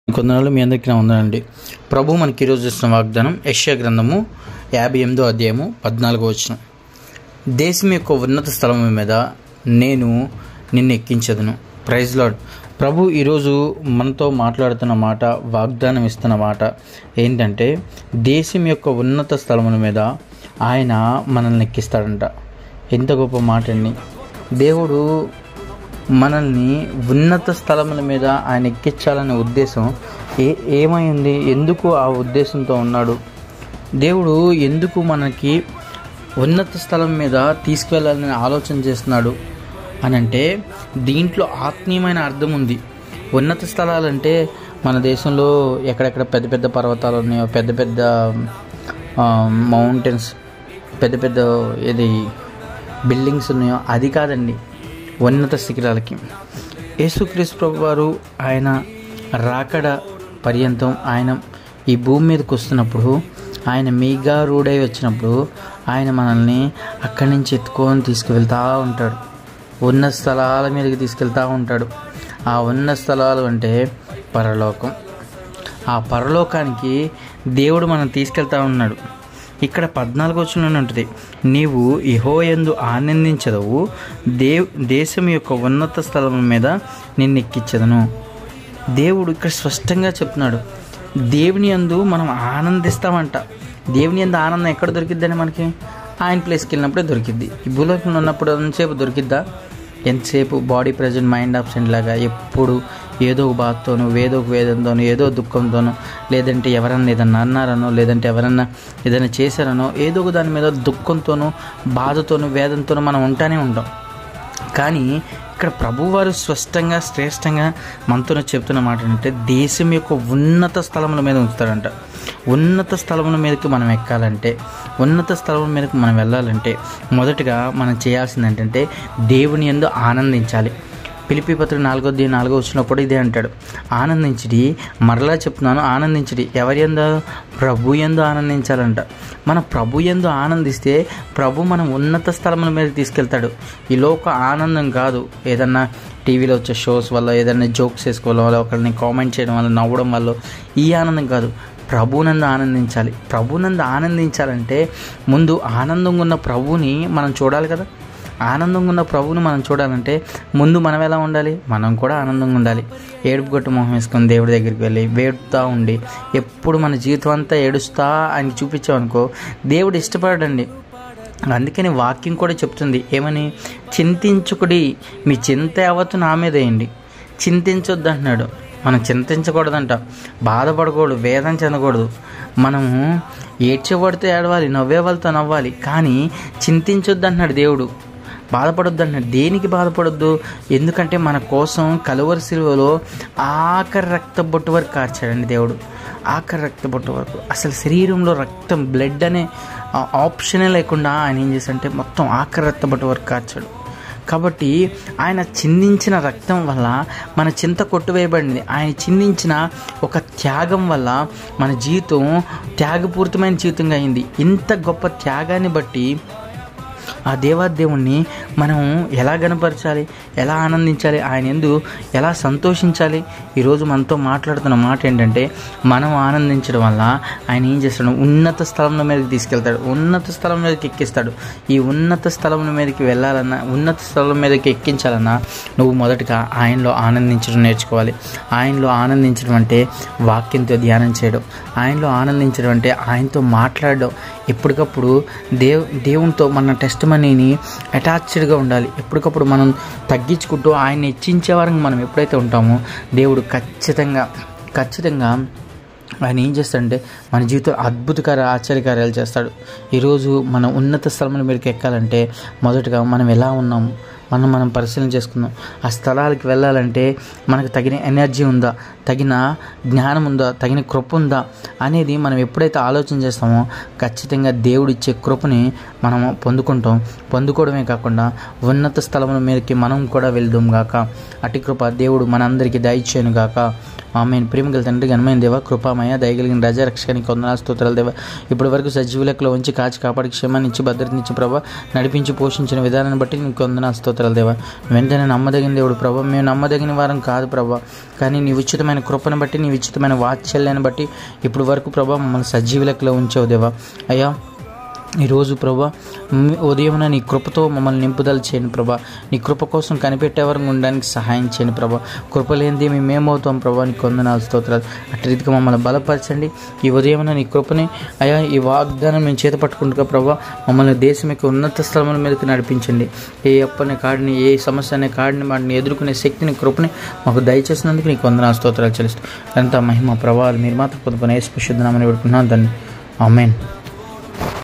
కొందనాలు మీ అందరికీ నా వందనండి. ప్రభు మనకి ఈరోజు ఇస్తున్న వాగ్దానం యెషయా గ్రంథము 58వ అధ్యాయము 14వ వచనం. దేశం యొక్క ఉన్నత స్థలం మీద నేను నిన్ను ఎక్కించదును. Praise lord. ప్రభు ఈరోజు మనతో మాట్లాడుతున్న మాట, వాగ్దానం ఇస్తున్న మాట ఏంటంటే, దేశం యొక్క ఉన్నత స్థలముల మీద ఆయన మనల్ని ఎక్కిస్తాడంట. ఎంత గొప్ప మాట అండి. దేవుడు మనల్ని ఉన్నత స్థలముల మీద ఆయన ఎక్కించాలనే ఉద్దేశం ఏమైంది? ఎందుకు ఆ ఉద్దేశంతో ఉన్నాడు దేవుడు? ఎందుకు మనకి ఉన్నత స్థలం మీద తీసుకువెళ్ళాలని ఆలోచన చేస్తున్నాడు అని అంటే, దీంట్లో ఆత్మీయమైన అర్థం ఉంది. ఉన్నత స్థలాలంటే మన దేశంలో ఎక్కడెక్కడ పెద్ద పెద్ద పర్వతాలు ఉన్నాయో, పెద్ద పెద్ద మౌంటైన్స్, పెద్ద పెద్ద బిల్డింగ్స్ ఉన్నాయో అది కాదండి. ఉన్నత శిఖరాలకి యేసుక్రీస్తు ప్రభు వారు ఆయన రాకడ పర్యంతం ఆయన ఈ భూమి మీదకి వస్తున్నప్పుడు, ఆయన మేఘారూఢై వచ్చినప్పుడు ఆయన మనల్ని అక్కడి నుంచి ఎత్తుకొని తీసుకువెళ్తూ ఉంటాడు. ఉన్నత స్థలాల మీదకి తీసుకెళ్తూ ఉంటాడు. ఆ ఉన్నత స్థలాలు అంటే పరలోకం. ఆ పరలోకానికి దేవుడు మనం తీసుకెళ్తూ ఉన్నాడు. ఇక్కడ 14వ వచనంలో ఉంటుంది, నీవు యెహోవాయందు ఆనందించదవు, దేశం యొక్క ఉన్నత స్థలం మీద నిన్ను ఎక్కించదను. దేవుడు ఇక్కడ స్పష్టంగా చెప్తున్నాడు, దేవుని యందు మనం ఆనందిస్తామంట. దేవుని యందు ఆనందం ఎక్కడ దొరికిద్దని మనకి? ఆయన ప్లేస్కి వెళ్ళినప్పుడే దొరికిద్ది. ఈ భూలోకంలో ఉన్నప్పుడు ఎంతసేపు దొరికిద్దా? ఎంతసేపు బాడీ ప్రజెంట్, మైండ్ అబ్సెంట్ లాగా ఎప్పుడు ఏదో ఒక బాధతోనూ, ఏదో ఒక వేదంతోనూ, ఏదో దుఃఖంతోనూ, లేదంటే ఎవరన్నా ఏదన్నా అన్నారనో, లేదంటే ఎవరన్నా ఏదైనా చేశారనో, ఏదో ఒక దాని మీద దుఃఖంతోనూ, బాధతోనూ, వేదంతోనూ మనం ఉంటానే ఉంటాం. కానీ ఇక్కడ ప్రభువారు స్పష్టంగా, శ్రేష్టంగా మనతో చెప్తున్న మాట ఏంటంటే, దేశం యొక్క ఉన్నత స్థలముల మీద ఉంచుతాడంట. ఉన్నత స్థలముల మీదకి మనం ఎక్కాలంటే, ఉన్నత స్థలముల మీదకి మనం వెళ్ళాలంటే మొదటగా మనం చేయాల్సింది ఏంటంటే, దేవుని యందు ఆనందించాలి. ఫిలిప్పీ పత్రిక 4వ వచ్చినప్పుడు ఇదే అంటాడు, ఆనందించడి. మరలా చెప్తున్నాను, ఆనందించడి. ఎవరి యందు? ప్రభు యందు ఆనందించాలంట. మన ప్రభు యందు ఆనందిస్తే ప్రభు మనం ఉన్నత స్థలముల మీద తీసుకెళ్తాడు. ఈ లోక ఆనందం కాదు, ఏదన్నా టీవీలో వచ్చే షోస్ వల్ల, ఏదైనా జోక్స్ వేసుకోవడం వల్ల, ఒకరిని కామెంట్ చేయడం వల్ల, నవ్వడం వల్ల ఈ ఆనందం కాదు. ప్రభునందు ఆనందించాలి. ప్రభునందు ఆనందించాలంటే ముందు ఆనందంగా ఉన్న ప్రభుని మనం చూడాలి కదా. ఆనందంగా ఉన్న ప్రభువుని మనం చూడాలంటే ముందు మనం ఎలా ఉండాలి? మనం కూడా ఆనందంగా ఉండాలి. ఏడుపు గొట్టు మొహం వేసుకొని దేవుడి దగ్గరికి వెళ్ళి వేడుతూ ఉండి ఎప్పుడు మన జీవితం అంతా ఏడుస్తా ఆయనకి చూపించామనుకో, దేవుడు ఇష్టపడండి. అందుకని వాక్యం కూడా చెప్తుంది ఏమని? చింతించుకుడి, మీ చింత యావత్తు నా మీద వేయండి. చింతించొద్దు అంటున్నాడు. మనం చింతించకూడదంట, బాధపడకూడదు, వేదన చెందకూడదు. మనము ఏడ్చేవాడితో ఏడవాలి, నవ్వే వాళ్ళతో నవ్వాలి, కానీ చింతించొద్దు అంటున్నాడు దేవుడు. బాధపడొద్దు అంటున్నాడు. దేనికి బాధపడొద్దు? ఎందుకంటే మన కోసం కలువరి శిలువలో ఆఖరి రక్త బొట్టు వరకు కార్చాడండి దేవుడు. ఆఖరి రక్త బొట్టు వరకు. అసలు శరీరంలో రక్తం, బ్లడ్ అనే ఆప్షనే లేకుండా ఆయన ఏం చేశాడంటే మొత్తం ఆఖరి రక్త బొట్టు వరకు కార్చాడు. కాబట్టి ఆయన చిందించిన రక్తం వల్ల మన చింత కొట్టువేయబడింది. ఆయన చిందించిన ఒక త్యాగం వల్ల మన జీవితం త్యాగపూరితమైన జీవితంగా అయింది. ఇంత గొప్ప త్యాగాన్ని బట్టి ఆ దేవాదేవుణ్ణి మనం ఎలా గణపరచాలి, ఎలా ఆనందించాలి, ఆయన యందు ఎలా సంతోషించాలి? ఈరోజు మనతో మాట్లాడుతున్న మాట ఏంటంటే, మనం ఆనందించడం వల్ల ఆయన ఏం చేస్తాడు? ఉన్నత స్థలం మీదకి తీసుకెళ్తాడు, ఉన్నత స్థలం మీదకి ఎక్కిస్తాడు. ఈ ఉన్నత స్థలం మీదకి వెళ్ళాలన్నా, ఉన్నత స్థలం మీదకి ఎక్కించాలన్నా నువ్వు మొదటగా ఆయనలో ఆనందించడం నేర్చుకోవాలి. ఆయనలో ఆనందించడం అంటే వాక్యంతో ధ్యానం చేయడం. ఆయనలో ఆనందించడం అంటే ఆయనతో మాట్లాడడం. ఎప్పటికప్పుడు దేవునితో మన టెస్ట్ మనీని అటాచ్డ్గా ఉండాలి. ఎప్పటికప్పుడు మనం తగ్గించుకుంటూ ఆయన్ని హెచ్చించే వారికి మనం ఎప్పుడైతే ఉంటామో, దేవుడు ఖచ్చితంగా ఆయన ఏం చేస్తాడంటే మన జీవితంలో ఆశ్చర్యకార్యాలు చేస్తాడు. ఈరోజు మనం ఉన్నత స్థలముల మీదకి ఎక్కాలంటే మొదటగా మనం ఎలా ఉన్నాము మనం పరిశీలన చేసుకుందాం. ఆ స్థలాలకు వెళ్ళాలంటే మనకు తగిన ఎనర్జీ ఉందా, తగిన జ్ఞానం ఉందా, తగిన కృప ఉందా అనేది మనం ఎప్పుడైతే ఆలోచన చేస్తామో ఖచ్చితంగా దేవుడిచ్చే కృపని మనము పొందుకోవడమే కాకుండా ఉన్నత స్థలముల మీదకి మనం కూడా వెళ్దాం గాక. అటు కృప దేవుడు మనందరికీ దయచేయను గాక. ఆమేన్. ప్రేమగల తండ్రి, ఘనమైన దేవ, కృపామయ, దయగలిగిన రాజా, రక్షకానికి వందనాలు, స్తోత్రాలు దేవ. ఇప్పటి వరకు సజీవ లెక్కలో ఉంచి కాచి కాపాడి క్షేమాన్ని ఇచ్చి భద్రతనిచ్చి ప్రభా, నడిపించి పోషించిన విధానాన్ని బట్టి నీకు వందనాలు, స్తోత్రాలు దేవ. వెంటనే నమ్మదగిన దేవుడు ప్రభా, మేము నమ్మదగిన వారం కాదు ప్రభా, కానీ నీ ఉచితమైన ఉచితమైన కృపను బట్టి, నీ ఉచితమైన వాత్సల్యాన్ని బట్టి ఇప్పుడు వరకు ప్రభా మమ్మల్ని సజీవ లెక్కలో ఉంచావు దేవా. అయ్యా ఈరోజు ప్రభా ఉదయమున నీ కృపతో మమ్మల్ని నింపుదల చేయండి ప్రభా. నీ కృప కోసం కనిపెట్టేవారు ఉండడానికి సహాయం చేయండి ప్రభా. కృప లేనిది మేమేమవుతాం ప్రభా, నీకు వందనాలు స్తోత్రాలు. అట్టి రీతిగా మమ్మల్ని బలపరచండి. ఈ ఉదయమున నీ కృపని అయా ఈ వాగ్దానం మేము చేత పట్టుకుంటుగా ప్రభా మమ్మల్ని దేశం యొక్క ఉన్నత స్థలముల మీదకి నడిపించండి. ఏ అప్పని కాడిని, ఏ సమస్య అనే కాడిని వాటిని ఎదుర్కొనే శక్తిని, కృపని మాకు దయచేసినందుకు నీకు వందనాలు స్తోత్రాలు చెల్లిస్తూ అంత మహిమ ప్రభావాలు మీరు మాత్రం పొందుకునే యేసు పరిశుద్ధ నామమున వేడుకుంటున్నాను తండ్రి. ఆమేన్.